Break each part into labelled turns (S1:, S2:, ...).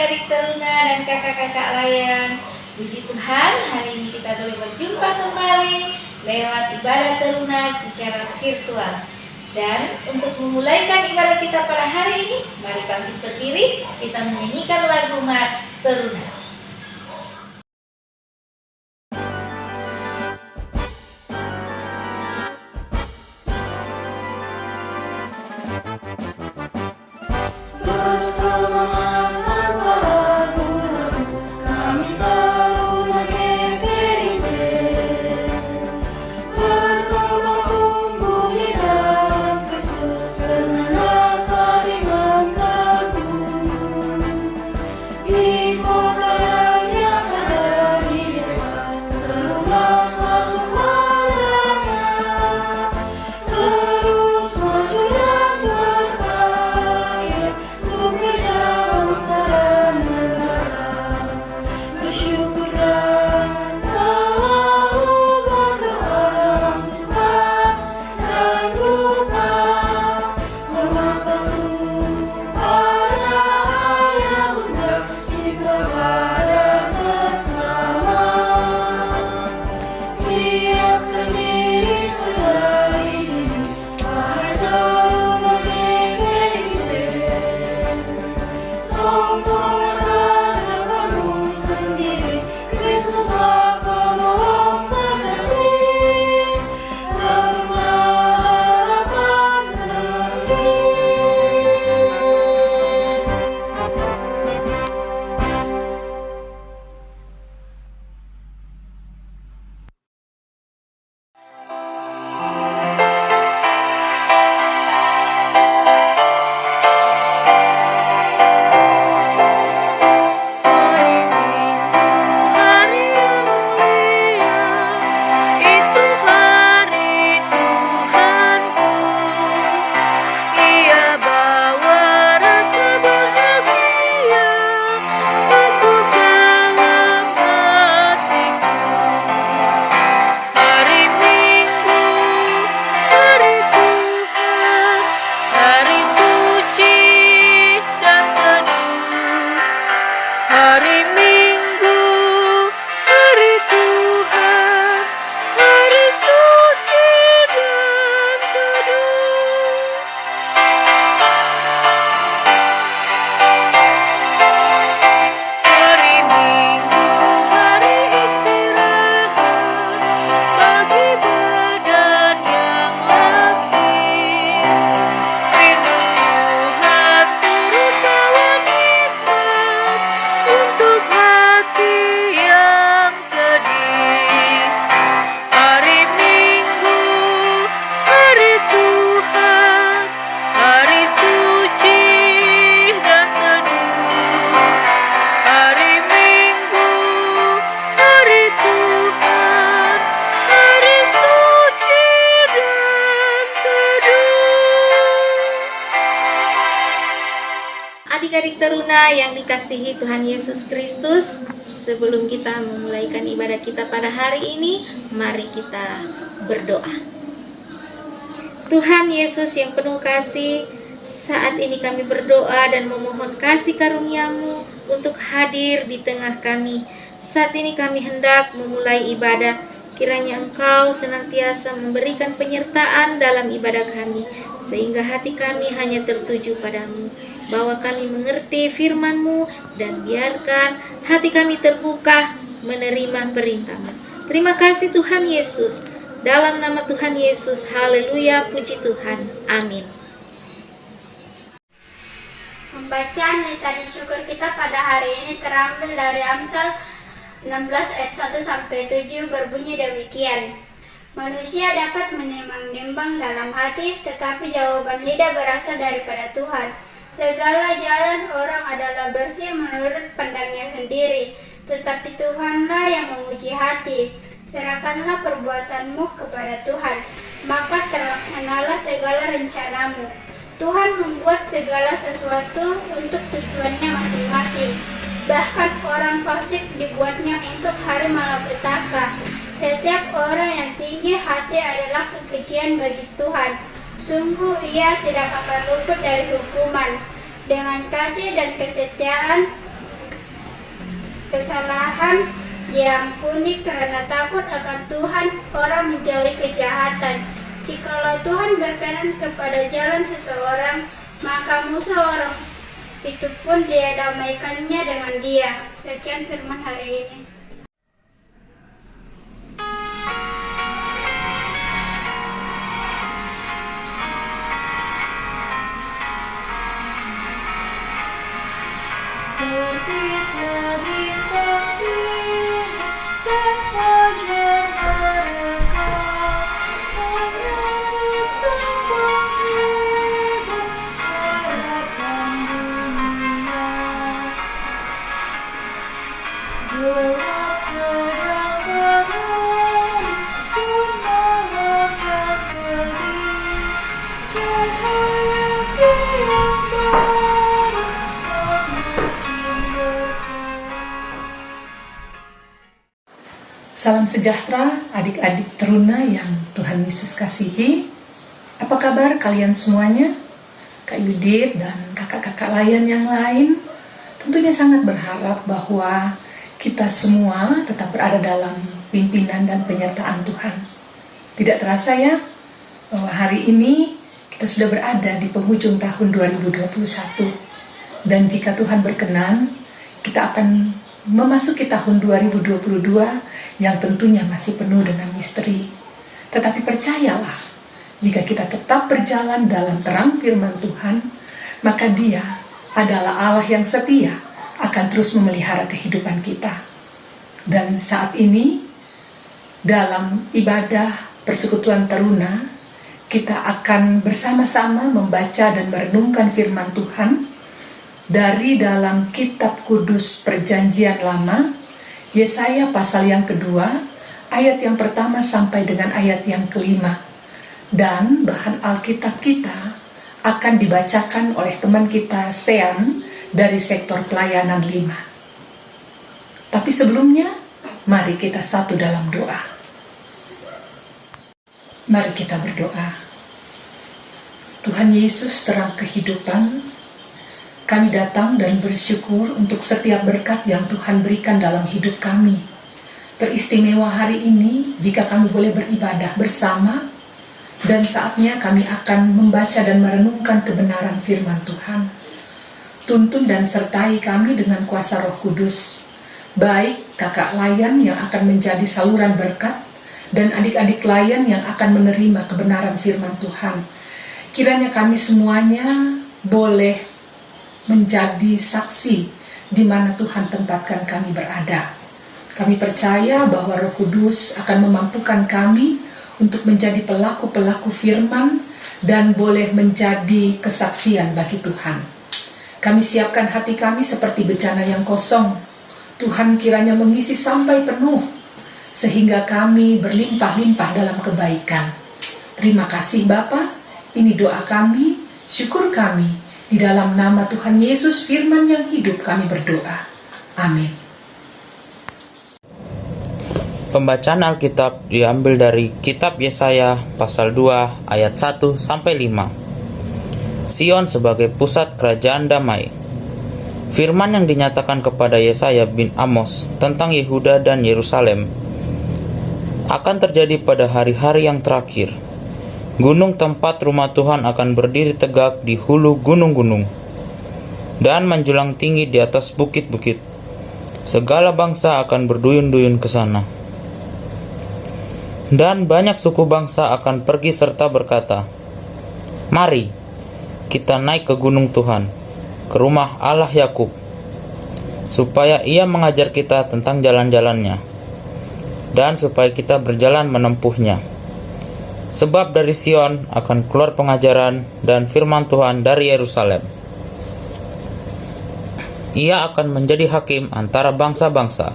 S1: adik-adik teruna dan kakak-kakak layan. Puji Tuhan, hari ini kita boleh berjumpa kembali lewat ibadah teruna secara virtual. Dan untuk memulaikan ibadah kita pada hari ini, mari bangkit berdiri, kita menyanyikan lagu Mars Teruna. Adik-adik teruna yang dikasihi Tuhan Yesus Kristus, sebelum kita memulaikan ibadah kita pada hari ini, mari kita berdoa. Tuhan Yesus yang penuh kasih, saat ini kami berdoa dan memohon kasih karunia-Mu untuk hadir di tengah kami. Saat ini kami hendak memulai ibadah, kiranya Engkau senantiasa memberikan penyertaan dalam ibadah kami, sehingga hati kami hanya tertuju padamu. Bahwa kami mengerti firman-Mu dan biarkan hati kami terbuka menerima perintah-Mu. Terima kasih Tuhan Yesus. Dalam nama Tuhan Yesus, haleluya, puji Tuhan. Amin.
S2: Pembacaan nitani syukur kita pada hari ini terambil dari Amsal 16 ayat 1 sampai 7 berbunyi demikian. Manusia dapat menimbang-nimbang dalam hati, tetapi jawaban lidah berasal daripada Tuhan. Segala jalan orang adalah bersih menurut pandangnya sendiri, tetapi Tuhanlah yang menguji hati. Serahkanlah perbuatanmu kepada Tuhan, maka terlaksanalah segala rencanamu. Tuhan membuat segala sesuatu untuk tujuannya masing-masing. Bahkan orang fasik dibuatnya untuk hari malapetaka. Setiap orang yang tinggi hati adalah kekejian bagi Tuhan. Sungguh ia tidak akan luput dari hukuman. Dengan kasih dan kesetiaan kesalahan diampuni karena takut akan Tuhan, orang menjauhi kejahatan. Jikalau Tuhan berkenan kepada jalan seseorang, maka musuh orang itu pun dia damaikannya dengan dia. Sekian firman hari ini.
S1: Terbitlah bintang biru dan fajar mereka menyambut sang penghibur harapan dunia. Gelap sedang berlalu pun malam yang sedih, cahaya siang baru semakin berseri.
S3: Salam sejahtera adik-adik teruna yang Tuhan Yesus kasihi. Apa kabar kalian semuanya? Kak Yudit dan kakak-kakak layan yang lain tentunya sangat berharap bahwa kita semua tetap berada dalam pimpinan dan penyertaan Tuhan. Tidak terasa ya bahwa hari ini kita sudah berada di penghujung tahun 2021. Dan jika Tuhan berkenan, kita akan memasuki tahun 2022 yang tentunya masih penuh dengan misteri. Tetapi percayalah, jika kita tetap berjalan dalam terang firman Tuhan, maka Dia adalah Allah yang setia, akan terus memelihara kehidupan kita. Dan saat ini, dalam ibadah persekutuan teruna, kita akan bersama-sama membaca dan merenungkan firman Tuhan dari dalam Kitab Kudus Perjanjian Lama, Yesaya pasal yang kedua, ayat yang pertama sampai dengan ayat yang kelima. Dan bahan Alkitab kita akan dibacakan oleh teman kita Sean dari sektor pelayanan 5. Tapi sebelumnya, mari kita satu dalam doa. Mari kita berdoa. Tuhan Yesus, terang kehidupan, kami datang dan bersyukur untuk setiap berkat yang Tuhan berikan dalam hidup kami. Teristimewa hari ini jika kami boleh beribadah bersama, dan saatnya kami akan membaca dan merenungkan kebenaran firman Tuhan. Tuntun dan sertai kami dengan kuasa Roh Kudus, baik kakak layan yang akan menjadi saluran berkat, dan adik-adik layan yang akan menerima kebenaran firman Tuhan. Kiranya kami semuanya boleh menjadi saksi di mana Tuhan tempatkan kami berada. Kami percaya bahwa Roh Kudus akan memampukan kami untuk menjadi pelaku-pelaku firman dan boleh menjadi kesaksian bagi Tuhan. Kami siapkan hati kami seperti bejana yang kosong. Tuhan kiranya mengisi sampai penuh, sehingga kami berlimpah-limpah dalam kebaikan. Terima kasih Bapa, ini doa kami, syukur kami. Di dalam nama Tuhan Yesus firman yang hidup kami berdoa. Amin.
S4: Pembacaan Alkitab diambil dari Kitab Yesaya pasal 2 ayat 1 sampai 5. Sion sebagai pusat kerajaan damai. Firman yang dinyatakan kepada Yesaya bin Amos tentang Yehuda dan Yerusalem akan terjadi pada hari-hari yang terakhir. Gunung tempat rumah Tuhan akan berdiri tegak di hulu gunung-gunung dan menjulang tinggi di atas bukit-bukit. Segala bangsa akan berduyun-duyun ke sana. Dan banyak suku bangsa akan pergi serta berkata, "Mari, kita naik ke gunung Tuhan, ke rumah Allah Yakub, supaya Ia mengajar kita tentang jalan-jalannya, dan supaya kita berjalan menempuhnya. Sebab dari Sion akan keluar pengajaran dan firman Tuhan dari Yerusalem. Ia akan menjadi hakim antara bangsa-bangsa,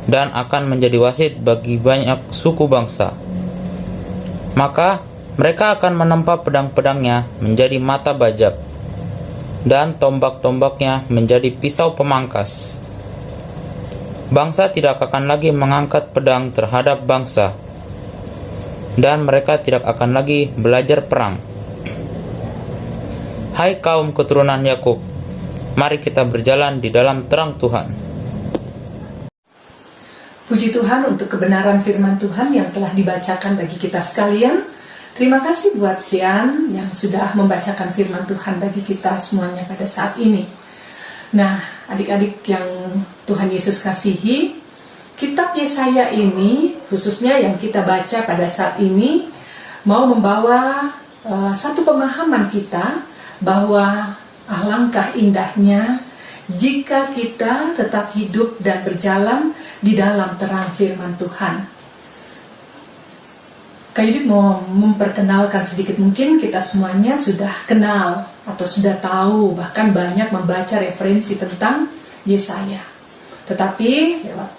S4: dan akan menjadi wasit bagi banyak suku bangsa. Maka mereka akan menempa pedang-pedangnya menjadi mata bajak, dan tombak-tombaknya menjadi pisau pemangkas. Bangsa tidak akan lagi mengangkat pedang terhadap bangsa, dan mereka tidak akan lagi belajar perang. Hai kaum keturunan Yakub, mari kita berjalan di dalam terang Tuhan.
S3: Puji Tuhan untuk kebenaran firman Tuhan yang telah dibacakan bagi kita sekalian. Terima kasih buat Sian yang sudah membacakan firman Tuhan bagi kita semuanya pada saat ini. Nah, adik-adik yang Tuhan Yesus kasihi, kitab Yesaya ini, khususnya yang kita baca pada saat ini, mau membawa satu pemahaman kita bahwa alangkah indahnya jika kita tetap hidup dan berjalan di dalam terang firman Tuhan. Kak Yudit mau memperkenalkan sedikit, mungkin kita semuanya sudah kenal atau sudah tahu, bahkan banyak membaca referensi tentang Yesaya. Tetapi lewat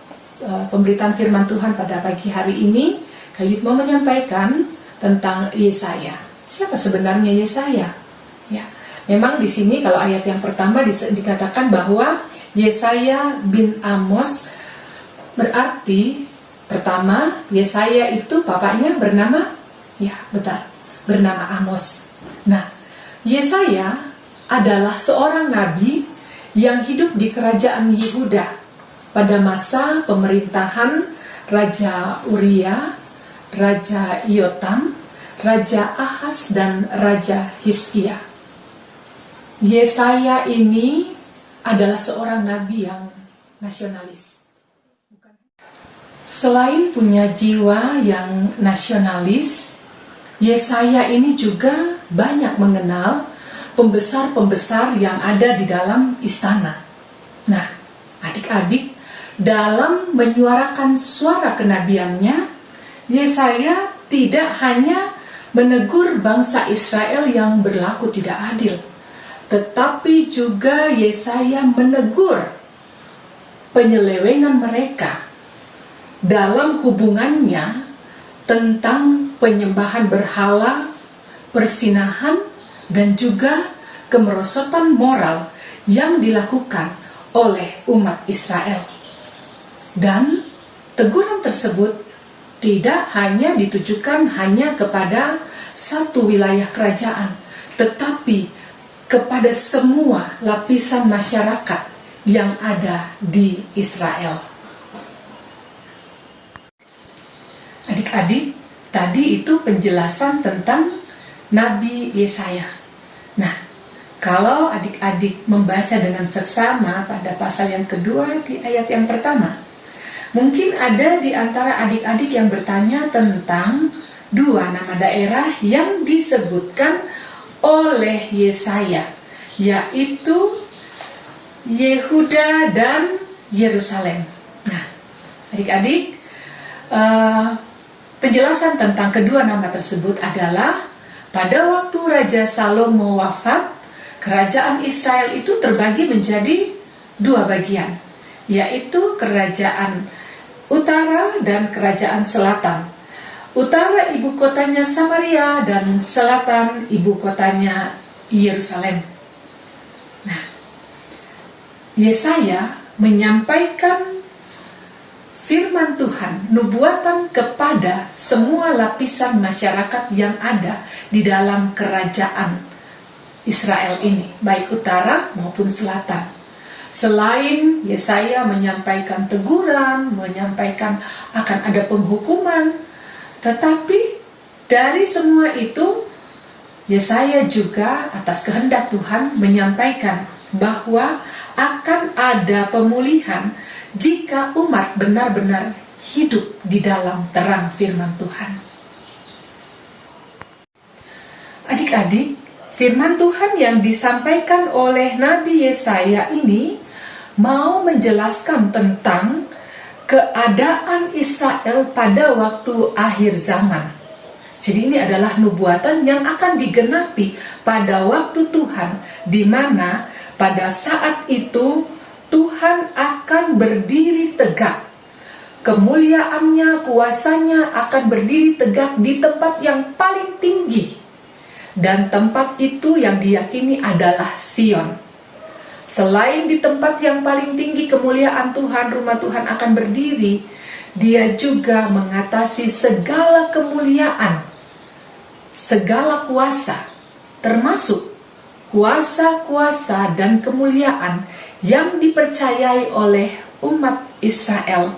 S3: pemberitaan firman Tuhan pada pagi hari ini, Kak Yudit mau menyampaikan tentang Yesaya. Siapa sebenarnya Yesaya? Ya, memang di sini kalau ayat yang pertama dikatakan bahwa Yesaya bin Amos, berarti pertama Yesaya itu bapaknya bernama, ya betul, bernama Amos. Nah, Yesaya adalah seorang nabi yang hidup di kerajaan Yehuda pada masa pemerintahan Raja Uria, Raja Yotam, Raja Ahaz, dan Raja Hizkia. Yesaya ini adalah seorang nabi yang nasionalis. Selain punya jiwa yang nasionalis, Yesaya ini juga banyak mengenal pembesar-pembesar yang ada di dalam istana. Nah, adik-adik, dalam menyuarakan suara kenabiannya, Yesaya tidak hanya menegur bangsa Israel yang berlaku tidak adil, tetapi juga Yesaya menegur penyelewengan mereka dalam hubungannya tentang penyembahan berhala, persinahan, dan juga kemerosotan moral yang dilakukan oleh umat Israel. Dan teguran tersebut tidak hanya ditujukan hanya kepada satu wilayah kerajaan, tetapi kepada semua lapisan masyarakat yang ada di Israel. Adik-adik, tadi itu penjelasan tentang Nabi Yesaya. Nah, kalau adik-adik membaca dengan seksama pada pasal yang kedua di ayat yang pertama, mungkin ada di antara adik-adik yang bertanya tentang dua nama daerah yang disebutkan oleh Yesaya, yaitu Yehuda dan Yerusalem. Nah, adik-adik, penjelasan tentang kedua nama tersebut adalah pada waktu Raja Salomo wafat, kerajaan Israel itu terbagi menjadi dua bagian, yaitu kerajaan utara dan kerajaan selatan. Utara ibu kotanya Samaria dan selatan ibu kotanya Yerusalem. Nah, Yesaya menyampaikan firman Tuhan, nubuatan kepada semua lapisan masyarakat yang ada di dalam kerajaan Israel ini, baik utara maupun selatan. Selain Yesaya menyampaikan teguran, menyampaikan akan ada penghukuman, tetapi dari semua itu Yesaya juga atas kehendak Tuhan menyampaikan bahwa akan ada pemulihan jika umat benar-benar hidup di dalam terang firman Tuhan. Adik-adik, firman Tuhan yang disampaikan oleh Nabi Yesaya ini mau menjelaskan tentang keadaan Israel pada waktu akhir zaman. Jadi ini adalah nubuatan yang akan digenapi pada waktu Tuhan, di mana pada saat itu Tuhan akan berdiri tegak. Kemuliaannya, kuasanya akan berdiri tegak di tempat yang paling tinggi. Dan tempat itu yang diyakini adalah Sion. Selain di tempat yang paling tinggi kemuliaan Tuhan, rumah Tuhan akan berdiri, Dia juga mengatasi segala kemuliaan, segala kuasa, termasuk kuasa-kuasa dan kemuliaan yang dipercayai oleh umat Israel.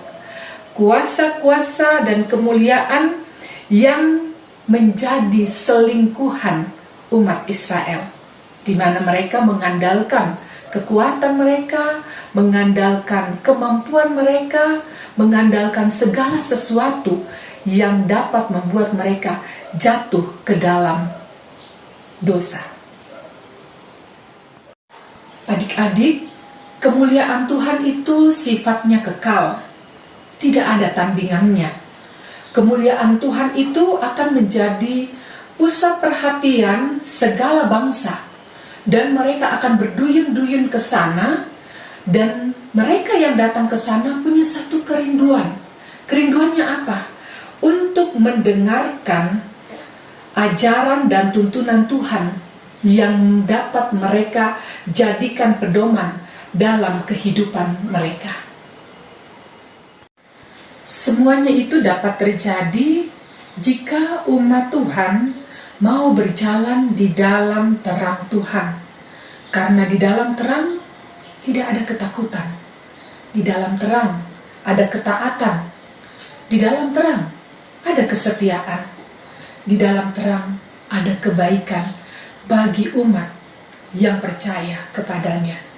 S3: kuasa-kuasa dan kemuliaan yang menjadi selingkuhan umat Israel, di mana mereka mengandalkan kekuatan mereka, mengandalkan kemampuan mereka, mengandalkan segala sesuatu yang dapat membuat mereka jatuh ke dalam dosa. Adik-adik, kemuliaan Tuhan itu sifatnya kekal, tidak ada tandingannya. Kemuliaan Tuhan itu akan menjadi pusat perhatian segala bangsa, dan mereka akan berduyun-duyun ke sana, dan mereka yang datang ke sana punya satu kerinduan. Kerinduannya apa? Untuk mendengarkan ajaran dan tuntunan Tuhan yang dapat mereka jadikan pedoman dalam kehidupan mereka. Semuanya itu dapat terjadi jika umat Tuhan mau berjalan di dalam terang Tuhan. Karena di dalam terang tidak ada ketakutan. Di dalam terang ada ketaatan. Di dalam terang ada kesetiaan. Di dalam terang ada kebaikan bagi umat yang percaya kepadanya.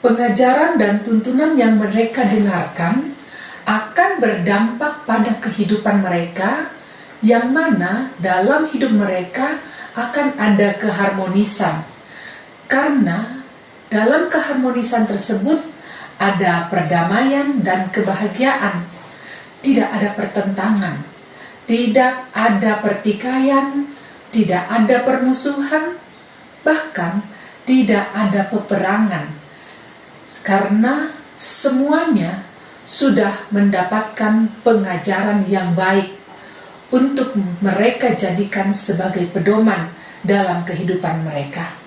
S3: Pengajaran dan tuntunan yang mereka dengarkan akan berdampak pada kehidupan mereka, yang mana dalam hidup mereka akan ada keharmonisan. Karena dalam keharmonisan tersebut ada perdamaian dan kebahagiaan. Tidak ada pertentangan, tidak ada pertikaian, tidak ada permusuhan, bahkan tidak ada peperangan. Karena semuanya sudah mendapatkan pengajaran yang baik untuk mereka jadikan sebagai pedoman dalam kehidupan mereka.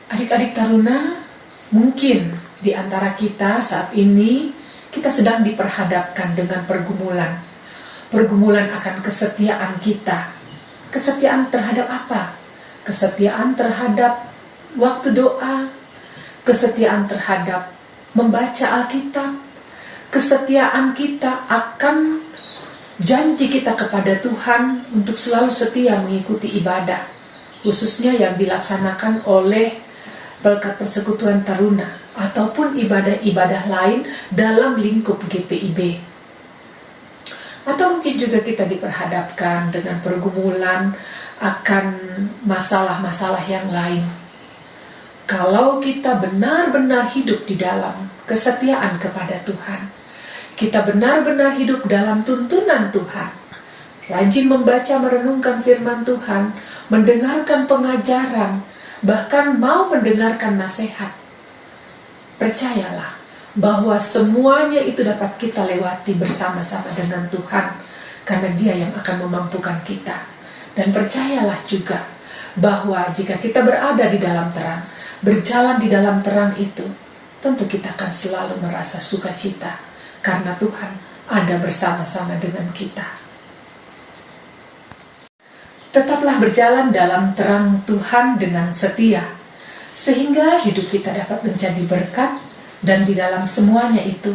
S3: Adik-adik taruna, mungkin di antara kita saat ini kita sedang diperhadapkan dengan pergumulan. Pergumulan akan kesetiaan kita. Kesetiaan terhadap apa? Kesetiaan terhadap waktu doa, kesetiaan terhadap membaca Alkitab, kesetiaan kita akan janji kita kepada Tuhan untuk selalu setia mengikuti ibadah, khususnya yang dilaksanakan oleh berkat persekutuan taruna ataupun ibadah-ibadah lain dalam lingkup GPIB. Atau mungkin juga kita diperhadapkan dengan pergumulan akan masalah-masalah yang lain. Kalau kita benar-benar hidup di dalam kesetiaan kepada Tuhan, kita benar-benar hidup dalam tuntunan Tuhan, rajin membaca merenungkan firman Tuhan, mendengarkan pengajaran, bahkan mau mendengarkan nasihat, percayalah bahwa semuanya itu dapat kita lewati bersama-sama dengan Tuhan, karena Dia yang akan memampukan kita. Dan percayalah juga bahwa jika kita berada di dalam terang, berjalan di dalam terang itu, tentu kita akan selalu merasa sukacita, karena Tuhan ada bersama-sama dengan kita. Tetaplah berjalan dalam terang Tuhan dengan setia, sehingga hidup kita dapat menjadi berkat. Dan di dalam semuanya itu,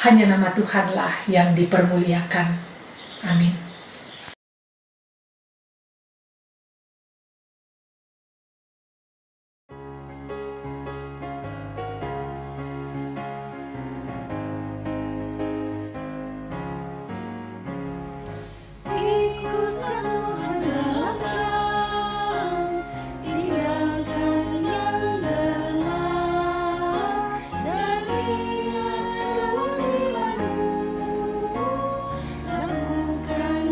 S3: hanya nama Tuhanlah yang dipermuliakan. Amin.
S5: Ikutlah Tuhan dalam terang, tinggalkan yang gelap, dan biarkan kewajibanmu, lakukan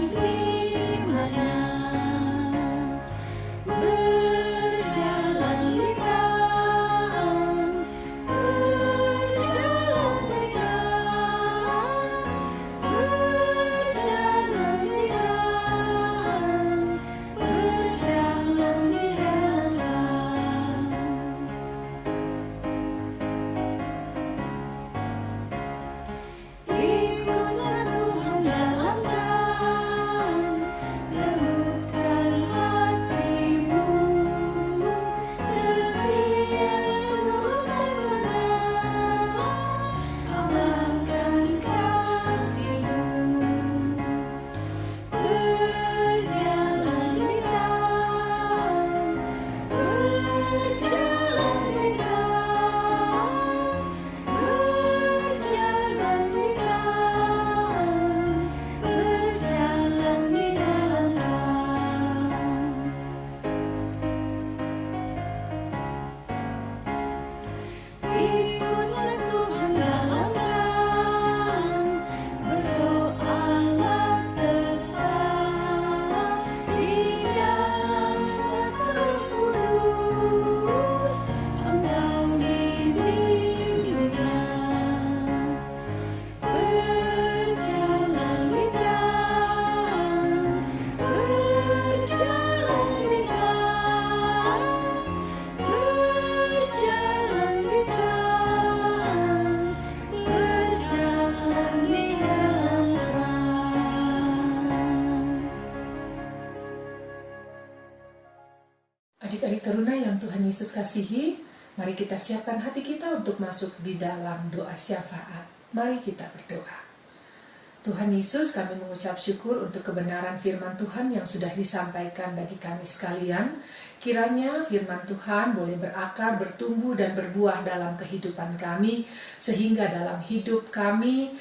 S3: adik-adik teruna yang Tuhan Yesus kasihi, mari kita siapkan hati kita untuk masuk di dalam doa syafaat. Mari kita berdoa. Tuhan Yesus, kami mengucap syukur untuk kebenaran firman Tuhan yang sudah disampaikan bagi kami sekalian. Kiranya firman Tuhan boleh berakar, bertumbuh, dan berbuah dalam kehidupan kami, sehingga dalam hidup kami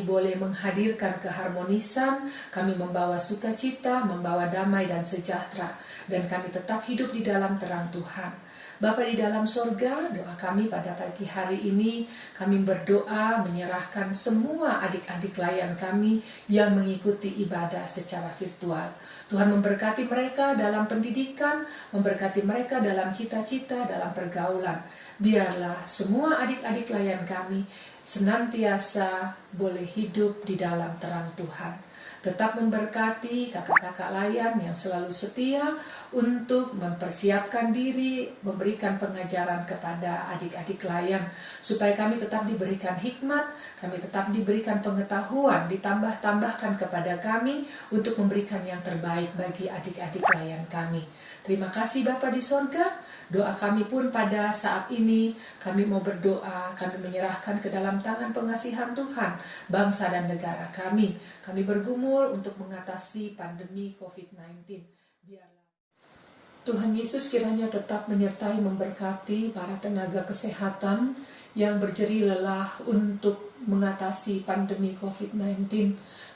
S3: boleh menghadirkan keharmonisan, kami membawa sukacita, membawa damai dan sejahtera, dan kami tetap hidup di dalam terang Tuhan. Bapa di dalam sorga, doa kami pada pagi hari ini, kami berdoa menyerahkan semua adik-adik layan kami yang mengikuti ibadah secara virtual. Tuhan memberkati mereka dalam pendidikan, memberkati mereka dalam cita-cita, dalam pergaulan. Biarlah semua adik-adik layan kami senantiasa boleh hidup di dalam terang Tuhan. Tetap memberkati kakak-kakak layan yang selalu setia untuk mempersiapkan diri, memberikan pengajaran kepada adik-adik layan, supaya kami tetap diberikan hikmat, kami tetap diberikan pengetahuan, ditambah-tambahkan kepada kami untuk memberikan yang terbaik bagi adik-adik layan kami. Terima kasih Bapa di sorga. Doa kami pun pada saat ini, kami mau berdoa, kami menyerahkan ke dalam tangan pengasihan Tuhan, bangsa dan negara kami. Kami bergumul untuk mengatasi pandemi COVID-19. Biarlah Tuhan Yesus kiranya tetap menyertai memberkati para tenaga kesehatan yang berjeri lelah untuk mengatasi pandemi COVID-19.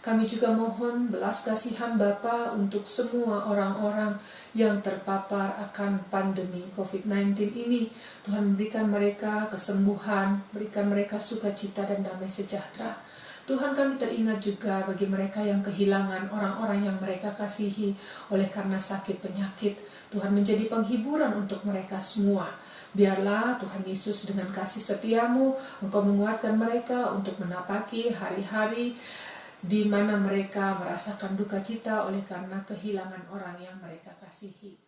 S3: Kami juga mohon belas kasihan Bapa untuk semua orang-orang yang terpapar akan pandemi COVID-19 ini. Tuhan berikan mereka kesembuhan, berikan mereka sukacita dan damai sejahtera. Tuhan, kami teringat juga bagi mereka yang kehilangan orang-orang yang mereka kasihi oleh karena sakit penyakit. Tuhan menjadi penghiburan untuk mereka semua. Biarlah Tuhan Yesus dengan kasih setiamu, Engkau menguatkan mereka untuk menapaki hari-hari di mana mereka merasakan duka cita oleh karena kehilangan orang yang mereka kasihi.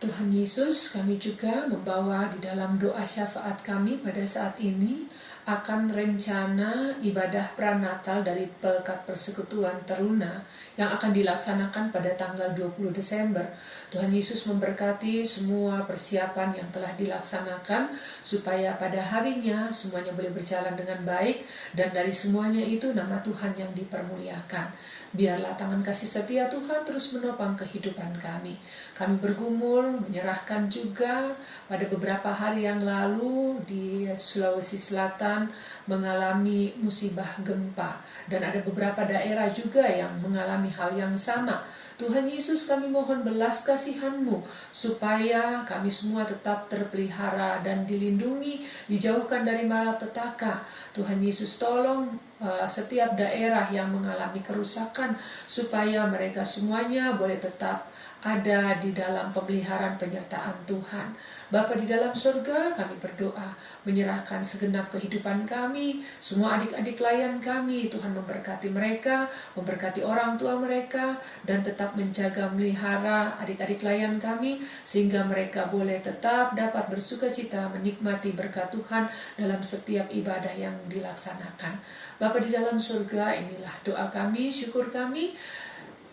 S3: Tuhan Yesus, kami juga membawa di dalam doa syafaat kami pada saat ini akan rencana ibadah pranatal dari Pekat Persekutuan Teruna yang akan dilaksanakan pada tanggal 20 Desember. Tuhan Yesus memberkati semua persiapan yang telah dilaksanakan supaya pada harinya semuanya boleh berjalan dengan baik dan dari semuanya itu nama Tuhan yang dipermuliakan. Biarlah tangan kasih setia Tuhan terus menopang kehidupan kami. Kami bergumul, menyerahkan juga pada beberapa hari yang lalu di Sulawesi Selatan mengalami musibah gempa. Dan ada beberapa daerah juga yang mengalami hal yang sama. Tuhan Yesus, kami mohon belas kasihan-Mu supaya kami semua tetap terpelihara dan dilindungi, dijauhkan dari malapetaka. Tuhan Yesus, tolong setiap daerah yang mengalami kerusakan supaya mereka semuanya boleh tetap ada di dalam pemeliharaan penyertaan Tuhan. Bapa di dalam surga, kami berdoa menyerahkan segenap kehidupan kami, semua adik-adik layan kami. Tuhan memberkati mereka, memberkati orang tua mereka, dan tetap menjaga melihara adik-adik layan kami sehingga mereka boleh tetap dapat bersukacita menikmati berkat Tuhan dalam setiap ibadah yang dilaksanakan. Bapa di dalam surga, inilah doa kami, syukur kami.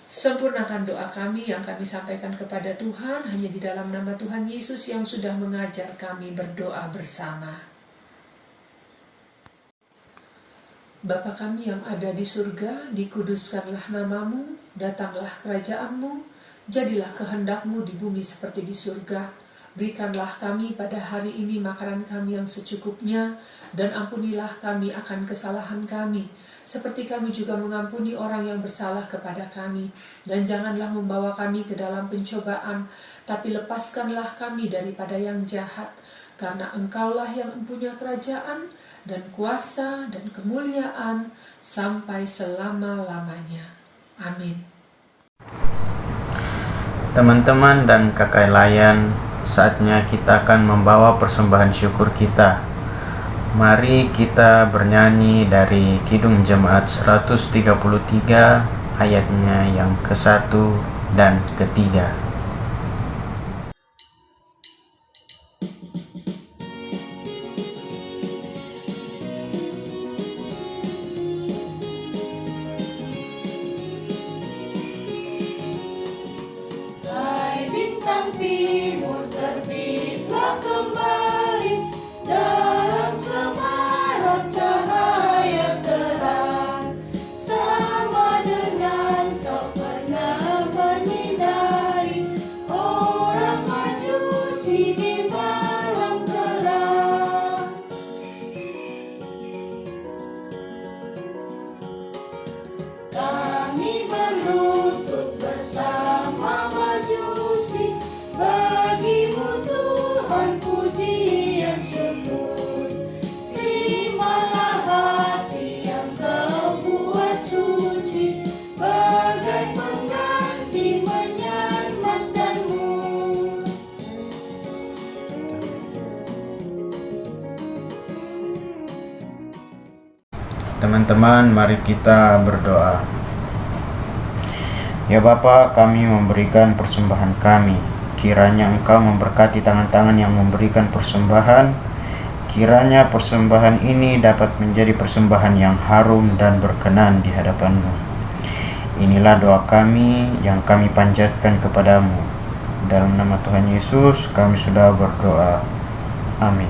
S3: Sempurnakan doa kami yang kami sampaikan kepada Tuhan hanya di dalam nama Tuhan Yesus yang sudah mengajar kami berdoa bersama. Bapa kami yang ada di surga, dikuduskanlah namamu, datanglah kerajaan-Mu, jadilah kehendak-Mu di bumi seperti di surga. Berikanlah kami pada hari ini makanan kami yang secukupnya, dan ampunilah kami akan kesalahan kami, seperti kami juga mengampuni orang yang bersalah kepada kami. Dan janganlah membawa kami ke dalam pencobaan, tapi lepaskanlah kami daripada yang jahat, karena Engkaulah yang mempunyai kerajaan, dan kuasa, dan kemuliaan, sampai selama-lamanya. Amin.
S4: Teman-teman dan kakak layan, saatnya kita akan membawa persembahan syukur kita. Mari kita bernyanyi dari Kidung Jemaat 133 ayatnya yang ke-1 dan ke-3.
S5: Hai bintang
S6: teman-teman, mari kita berdoa. Ya Bapa, kami memberikan persembahan kami. Kiranya Engkau memberkati tangan-tangan yang memberikan persembahan. Kiranya persembahan ini dapat menjadi persembahan yang harum dan berkenan di hadapan-Mu. Inilah doa kami yang kami panjatkan kepadamu. Dalam nama Tuhan Yesus kami sudah berdoa. Amin.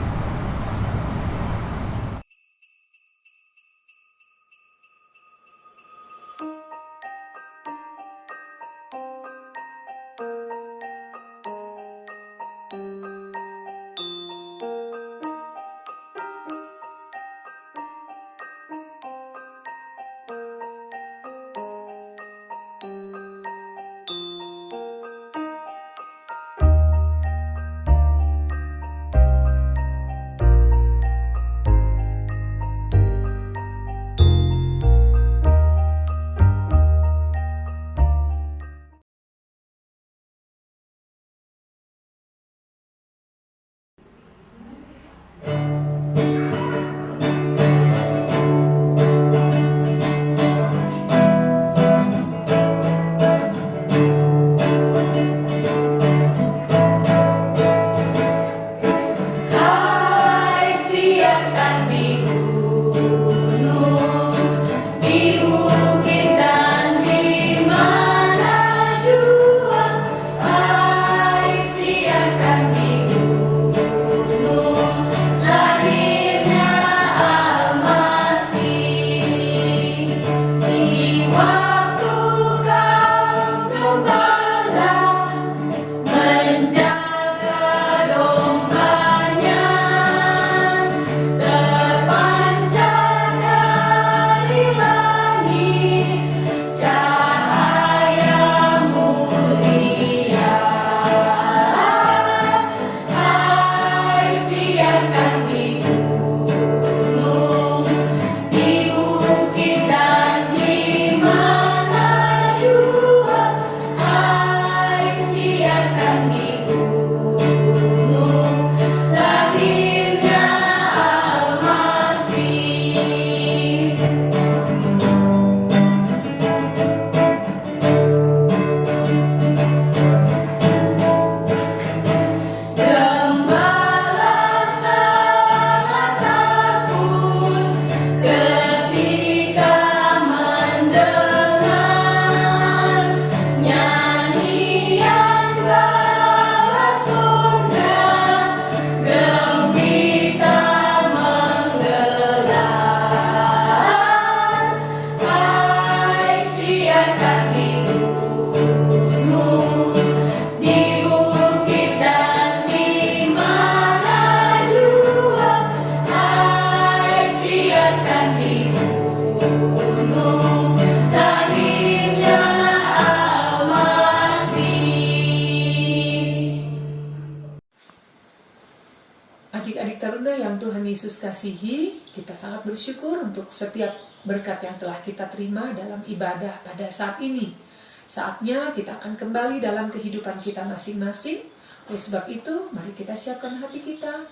S3: Adik-adik taruna yang Tuhan Yesus kasihi, kita sangat bersyukur untuk setiap berkat yang telah kita terima dalam ibadah pada saat ini. Saatnya kita akan kembali dalam kehidupan kita masing-masing. Oleh sebab itu, mari kita siapkan hati kita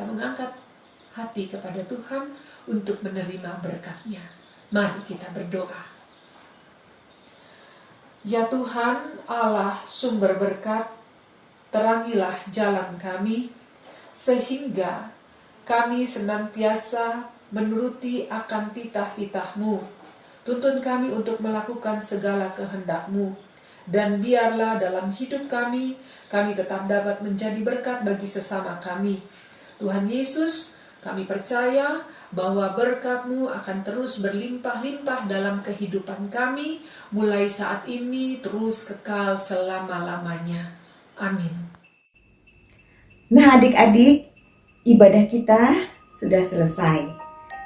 S3: mengangkat hati kepada Tuhan untuk menerima berkat-Nya. Mari kita berdoa. Ya Tuhan, Allah sumber berkat, terangilah jalan kami, sehingga kami senantiasa menuruti akan titah-titah-Mu. Tuntun kami untuk melakukan segala kehendak-Mu, dan biarlah dalam hidup kami tetap dapat menjadi berkat bagi sesama kami. Tuhan Yesus, kami percaya bahwa berkat-Mu akan terus berlimpah-limpah dalam kehidupan kami, mulai saat ini terus kekal selama-lamanya. Amin.
S7: Nah adik-adik, ibadah kita sudah selesai.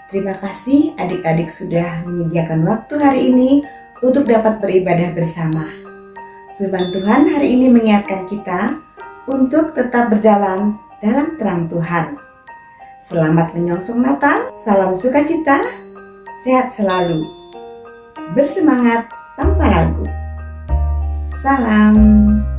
S7: Terima kasih adik-adik sudah menyediakan waktu hari ini untuk dapat beribadah bersama. Firman Tuhan hari ini mengingatkan kita untuk tetap berjalan dalam terang Tuhan. Selamat menyongsong Natal, salam sukacita, sehat selalu, bersemangat tanpa ragu. Salam.